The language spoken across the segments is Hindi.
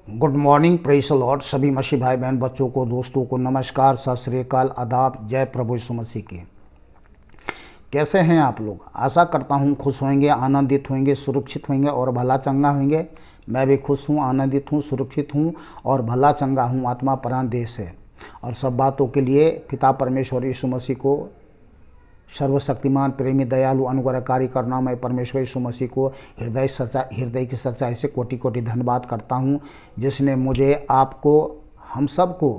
Good morning, praise the Lord. सभी मसीह भाई बहन बच्चों को, दोस्तों को नमस्कार, सत श्री अकाल, आदाब, जय प्रभु यीशु मसीह की। कैसे हैं आप लोग? आशा करता हूं खुश होंगे, आनंदित होंगे, सुरक्षित होंगे और भला चंगा होंगे। मैं भी खुश हूं, आनंदित हूं, सुरक्षित हूं और भला चंगा हूं, आत्मा प्राण देह से। और सब बातों के लिए पिता परमेश्वर यीशु मसीह को, सर्वशक्तिमान, प्रेमी, दयालु, अनुग्रहकारी, करुणामय परमेश्वर यीशु मसीह को हृदय की सच्चाई से कोटि कोटि धन्यवाद करता हूँ, जिसने मुझे, आपको, हम सबको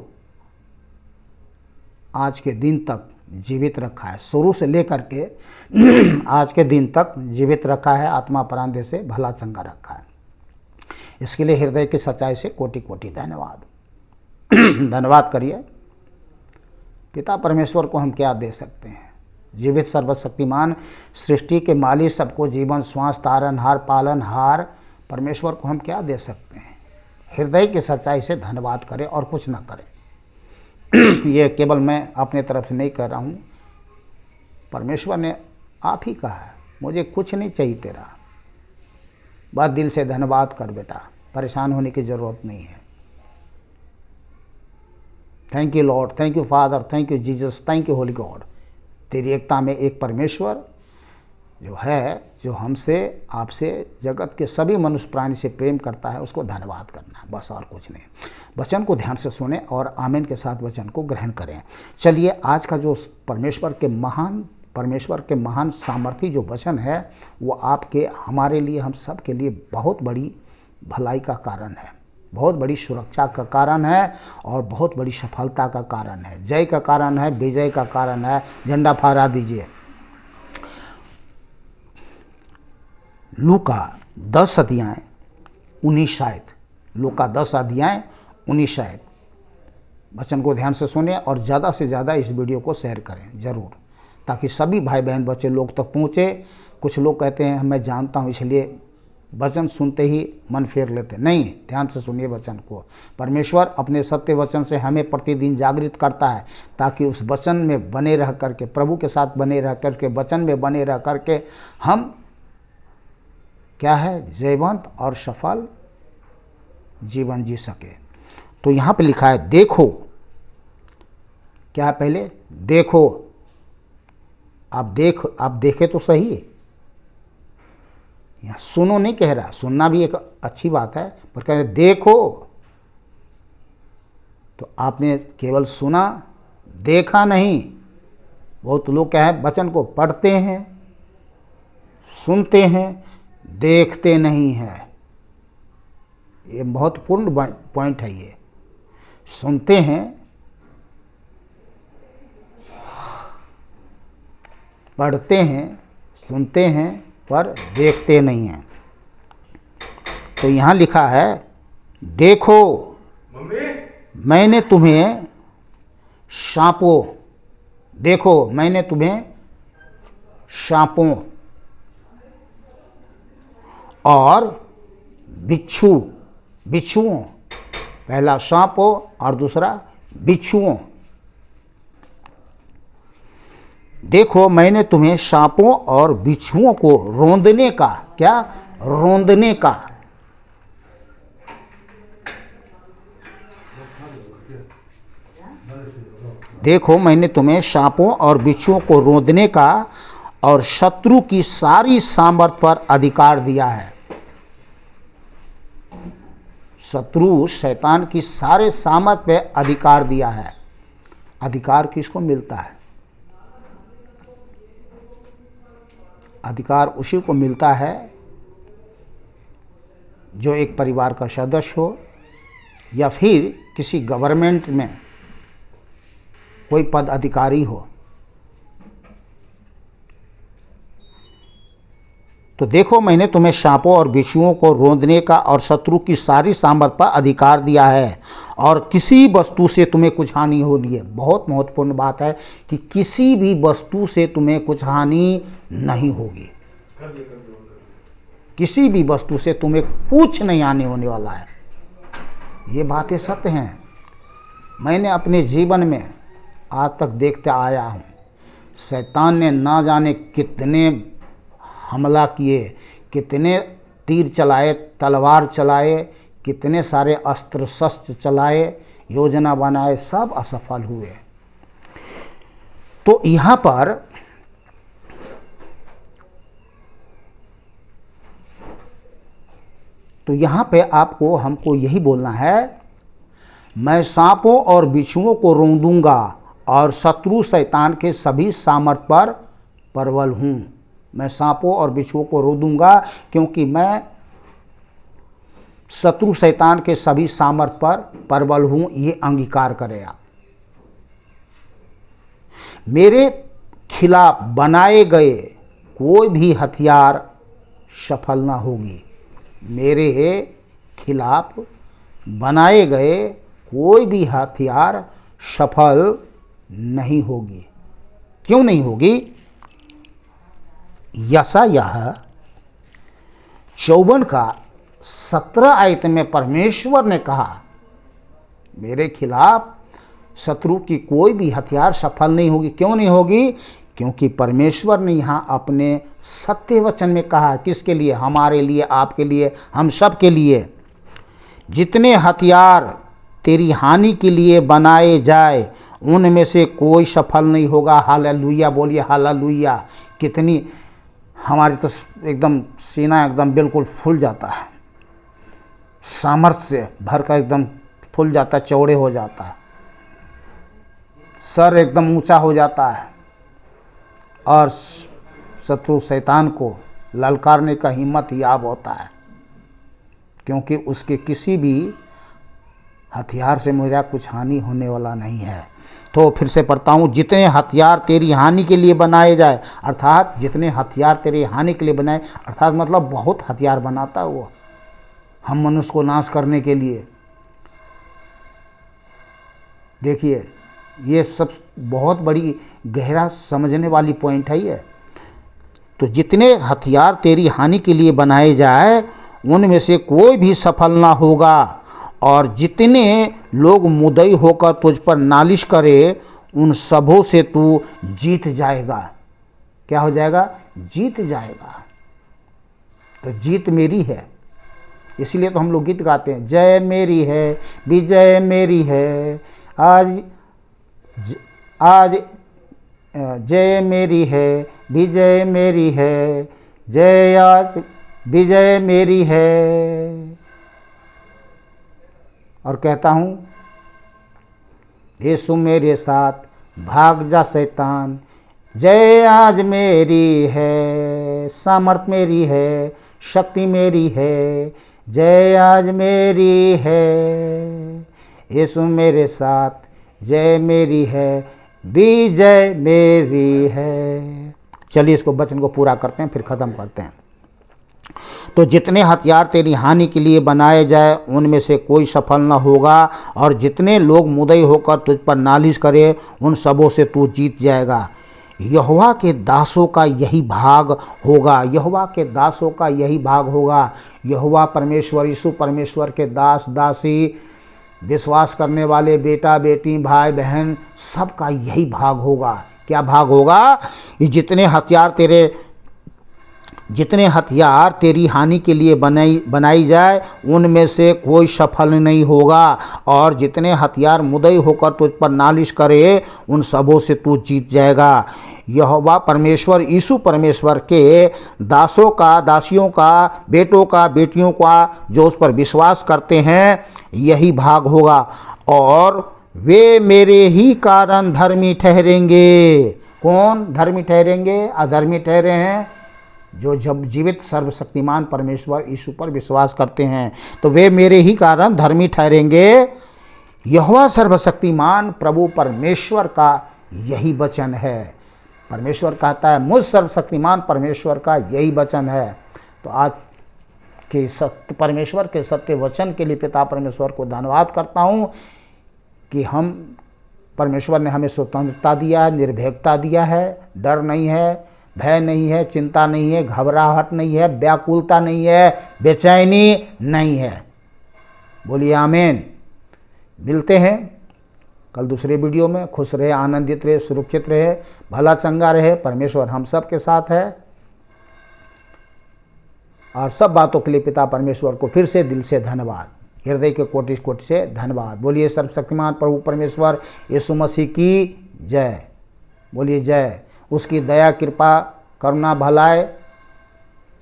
आज के दिन तक जीवित रखा है। शुरू से लेकर के आज के दिन तक जीवित रखा है, आत्मा प्राण देह से भला चंगा रखा है। इसके लिए हृदय की सच्चाई से कोटि कोटि धन्यवाद। धन्यवाद करिए। पिता परमेश्वर को हम क्या दे सकते हैं? जीवित सर्वशक्तिमान, सृष्टि के मालिक, सबको जीवन, श्वास, तारनहार, पालनहार परमेश्वर को हम क्या दे सकते हैं? हृदय की सच्चाई से धन्यवाद करें और कुछ ना करें। ये केवल मैं अपने तरफ से नहीं कह रहा हूँ, परमेश्वर ने आप ही कहा है, मुझे कुछ नहीं चाहिए तेरा, बस दिल से धन्यवाद कर बेटा, परेशान होने की ज़रूरत नहीं है। Thank you Lord, thank you father, thank you Jesus, thank you Holi God. तेरी एकता में एक परमेश्वर जो है, जो हमसे, आपसे, जगत के सभी मनुष्य प्राणी से प्रेम करता है, उसको धन्यवाद करना, बस और कुछ नहीं। वचन को ध्यान से सुने और आमीन के साथ वचन को ग्रहण करें। चलिए, आज का जो परमेश्वर के महान सामर्थी जो वचन है, वो आपके, हमारे लिए, हम सब के लिए बहुत बड़ी भलाई का कारण है, बहुत बड़ी सुरक्षा का कारण है और बहुत बड़ी सफलता का कारण है, जय का कारण है, विजय का कारण है। झंडा फहरा दीजिए। लूका 10 अध्याय 19 आयत, लूका 10 अध्याय 19 आयत। वचन को ध्यान से सुने और ज़्यादा से ज़्यादा इस वीडियो को शेयर करें ज़रूर, ताकि सभी भाई बहन बच्चे लोग तक पहुँचे। कुछ लोग कहते हैं मैं जानता हूँ इसलिए वचन सुनते ही मन फेर लेते, नहीं, ध्यान से सुनिए वचन को। परमेश्वर अपने सत्य वचन से हमें प्रतिदिन जागृत करता है, ताकि उस वचन में बने रह करके, प्रभु के साथ बने रह करके, वचन में बने रह करके हम क्या है, जयवंत और सफल जीवन जी सके। तो यहाँ पे लिखा है देखो, क्या है पहले? देखो। आप देखे तो सही, यहाँ सुनो नहीं कह रहा, सुनना भी एक अच्छी बात है, पर कह रहे देखो। तो आपने केवल सुना, देखा नहीं। बहुत लोग क्या है, वचन को पढ़ते हैं, सुनते हैं, देखते नहीं है। ये महत्वपूर्ण पॉइंट है। ये सुनते हैं, पढ़ते हैं, सुनते हैं, पर देखते नहीं हैं। तो यहाँ लिखा है देखो मैंने तुम्हें सांपो, देखो मैंने तुम्हें सांपों और बिच्छुओं, पहला सांपों और दूसरा बिच्छुओं। देखो मैंने तुम्हें सांपों और बिच्छुओं को रौंदने का, क्या रौंदने का, देखो मैंने तुम्हें सांपों और बिच्छुओं को रौंदने का और शत्रु की सारी सामर्थ पर अधिकार दिया है। शत्रु शैतान की सारे सामर्थ पे अधिकार दिया है। अधिकार किसको मिलता है? अधिकार उसी को मिलता है जो एक परिवार का सदस्य हो या फिर किसी गवर्नमेंट में कोई पद अधिकारी हो। तो देखो मैंने तुम्हें सांपों और बिच्छुओं को रौंदने का और शत्रु की सारी सामर्थ पर अधिकार दिया है, और किसी वस्तु से तुम्हें कुछ हानि होनी है। बहुत महत्वपूर्ण बात है कि किसी भी वस्तु से तुम्हें कुछ हानि नहीं होगी। किसी भी वस्तु से तुम्हें कुछ नहीं आने होने वाला है। ये बातें सत्य हैं। मैंने अपने जीवन में आज तक देखते आया हूँ, शैतान ने ना जाने कितने हमला किए, कितने तीर चलाए, तलवार चलाए, कितने सारे अस्त्र शस्त्र चलाए, योजना बनाए, सब असफल हुए। तो यहाँ पे आपको हमको यही बोलना है, मैं सांपों और बिच्छुओं को रौंद दूंगा और शत्रु शैतान के सभी सामर्थ पर प्रबल हूँ। मैं सांपों और बिच्छुओं को रौंद दूंगा क्योंकि मैं शत्रु शैतान के सभी सामर्थ पर प्रबल हूँ, ये अंगीकार करें आप। मेरे खिलाफ बनाए गए कोई भी हथियार सफल ना होगी। मेरे खिलाफ बनाए गए कोई भी हथियार सफल नहीं होगी। क्यों नहीं होगी? यशायाह 54 का 17 आयत में परमेश्वर ने कहा, मेरे खिलाफ शत्रु की कोई भी हथियार सफल नहीं होगी। क्यों नहीं होगी? क्योंकि परमेश्वर ने यहाँ अपने सत्य वचन में कहा, किसके लिए? हमारे लिए, आपके लिए, हम सब के लिए। जितने हथियार तेरी हानि के लिए बनाए जाए उनमें से कोई सफल नहीं होगा। हालेलुया बोलिए, हालेलुया। कितनी हमारी तो एकदम सीना एकदम बिल्कुल फूल जाता है, सामर्थ्य से भर का एकदम फूल जाता है, चौड़े हो जाता है, सर एकदम ऊंचा हो जाता है और शत्रु शैतान को ललकारने का हिम्मत याब होता है, क्योंकि उसके किसी भी हथियार से मेरा कुछ हानि होने वाला नहीं है। तो फिर से पढ़ता हूँ, जितने हथियार तेरी हानि के लिए बनाए जाए, अर्थात जितने हथियार तेरी हानि के लिए बनाए, अर्थात मतलब बहुत हथियार बनाता है वो हम मनुष्य को नाश करने के लिए। देखिए, ये सब बहुत बड़ी गहरा समझने वाली पॉइंट है ये। तो जितने हथियार तेरी हानि के लिए बनाए जाए उनमें से कोई भी सफल ना होगा, और जितने लोग मुद्दई होकर तुझ पर नालिश करे उन सबों से तू जीत जाएगा। क्या हो जाएगा? जीत जाएगा। तो जीत मेरी है, इसीलिए तो हम लोग गीत गाते हैं, जय मेरी है, विजय मेरी है, आज जय मेरी है, विजय मेरी है, जय आज विजय मेरी है। और कहता हूँ, यीशु मेरे साथ भाग जा शैतान, जय आज मेरी है, सामर्थ मेरी है, शक्ति मेरी है, जय आज मेरी है। यीशु मेरे साथ, जय मेरी है, विजय मेरी है। चलिए इसको वचन को पूरा करते हैं, फिर ख़त्म करते हैं। तो जितने हथियार तेरी हानि के लिए बनाए जाए उनमें से कोई सफल न होगा, और जितने लोग मुद्दई होकर तुझ पर नालिश करे उन सबों से तू जीत जाएगा। यहोवा के दासों का यही भाग होगा। यहोवा के दासों का यही भाग होगा। यहोवा परमेश्वर, यीशु परमेश्वर के दास दासी, विश्वास करने वाले बेटा बेटी, भाई बहन, सबका यही भाग होगा। क्या भाग होगा? ये जितने हथियार तेरी हानि के लिए बनाई जाए उनमें से कोई सफल नहीं होगा, और जितने हथियार मुद्दई होकर तुझ पर नालिश करे उन सबों से तू जीत जाएगा। यहोवा परमेश्वर, यीशु परमेश्वर के दासों का, दासियों का, बेटों का, बेटियों का, जो उस पर विश्वास करते हैं, यही भाग होगा, और वे मेरे ही कारण धर्मी ठहरेंगे। कौन धर्मी ठहरेंगे? अधर्मी ठहरे हैं जो जब जीवित सर्वशक्तिमान परमेश्वर यीशु पर विश्वास करते हैं, तो वे मेरे ही कारण धर्मी ठहरेंगे। यहोवा सर्वशक्तिमान प्रभु परमेश्वर का यही वचन है। परमेश्वर कहता है, मुझ सर्वशक्तिमान परमेश्वर का यही वचन है। तो आज के सत्य परमेश्वर के सत्य वचन के लिए पिता परमेश्वर को धन्यवाद करता हूँ कि हम परमेश्वर ने हमें स्वतंत्रता दिया है, निर्भीकता दिया है, डर नहीं है, भय नहीं है, चिंता नहीं है, घबराहट नहीं है, व्याकुलता नहीं है, बेचैनी नहीं है। बोलिए आमीन। मिलते हैं कल दूसरे वीडियो में। खुश रहे, आनंदित रहे, सुरक्षित रहे, भला चंगा रहे। परमेश्वर हम सब के साथ है, और सब बातों के लिए पिता परमेश्वर को फिर से दिल से धन्यवाद। हृदय के कोटि कोटि से धन्यवाद। बोलिए सर्वशक्तिमान प्रभु परमेश्वर यीशु मसीह की जय। बोलिए जय। उसकी दया कृपा करुणा भलाई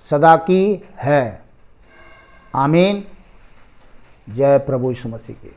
सदा की है। आमीन। जय प्रभु यीशु मसीह की।